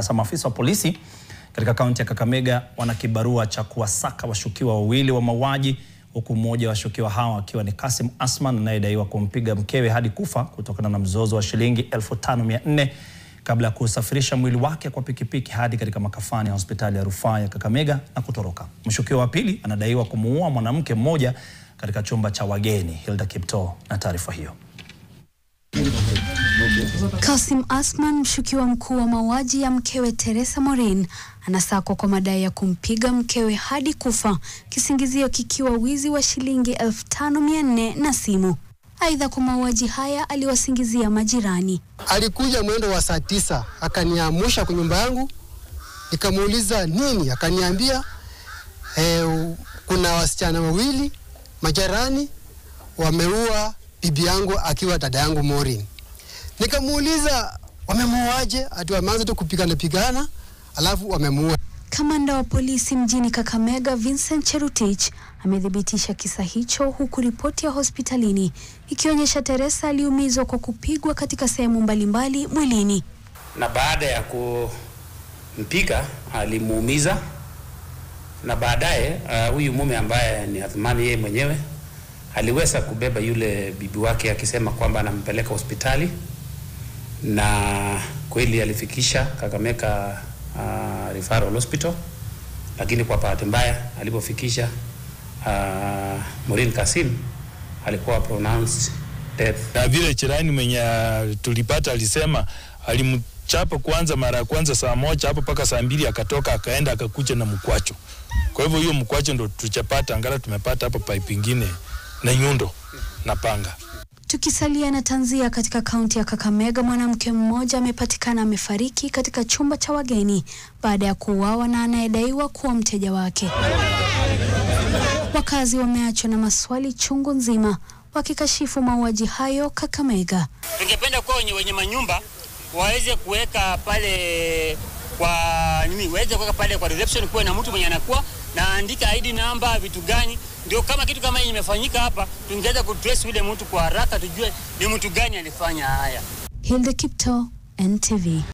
Sasa maafisa wa polisi katika kaunti ya Kakamega wana kibarua cha kuwasaka washukiwa wawili wa mauaji, huku mmoja wa washukiwa hao akiwa ni Kasim Asman anayedaiwa kumpiga mkewe hadi kufa kutokana na mzozo wa shilingi 5,400 kabla ya kusafirisha mwili wake kwa pikipiki hadi katika makafani ya hospitali ya rufaa ya Kakamega na kutoroka. Mshukiwa wa pili anadaiwa kumuua mwanamke mmoja katika chumba cha wageni. Hilda Kipto na taarifa hiyo. Kasim Asman, mshukiwa mkuu wa mauaji ya mkewe Teresa Morin, anasakwa kwa madai ya kumpiga mkewe hadi kufa, kisingizio kikiwa wizi wa shilingi 5,400 na simu. Aidha, kwa mauaji haya aliwasingizia majirani. Alikuja mwendo wa saa 9 akaniamusha kwa nyumba yangu, nikamuuliza nini, akaniambia kuna wasichana wawili majirani wameua bibi yangu akiwa dada yangu Morin. Nikamuuliza wamemuaje? Ati wameanza tu kupigana alafu wamemuua. Kamanda wa polisi mjini Kakamega Vincent Cherutich amedhibitisha kisa hicho, huku ripoti ya hospitalini ikionyesha Teresa aliumizwa kwa kupigwa katika sehemu mbalimbali mwilini. Na baada ya kumpiga alimuumiza, na baadaye huyu mume ambaye ni Athmani yeye mwenyewe aliweza kubeba yule bibi wake akisema kwamba anampeleka hospitali, na kweli alifikisha Kakamega Referral Hospital, lakini kwa bahati mbaya alipofikisha Morin Kasim alikuwa pronounced death. Na vile jirani mwenye tulipata alisema alimchapa kwanza mara ya kwanza saa 1 hapo paka saa 2 akatoka akaenda akakuja na mkwacho. Kwa hivyo hiyo mkwacho ndo tuchapata, angala tumepata hapo pipe nyingine na nyundo na panga. Tukisalia na tanzia katika kaunti ya Kakamega, mwanamke mmoja amepatikana amefariki katika chumba cha wageni baada ya kuuawa na anayedaiwa kuwa mteja wake. Wakazi wameachwa na maswali chungu nzima wakikashifu mauaji hayo Kakamega. Tungependa kwa wenye manyumba waweze kuweka pale kwa reception, kuwe na mtu mwenye anakuwa na andika ID number, vitu gani, ndio kama kitu kama hii imefanyika hapa tungeweza kutrace yule mtu kwa haraka, tujue ni mtu gani alifanya haya. Hilda Kipto, NTV.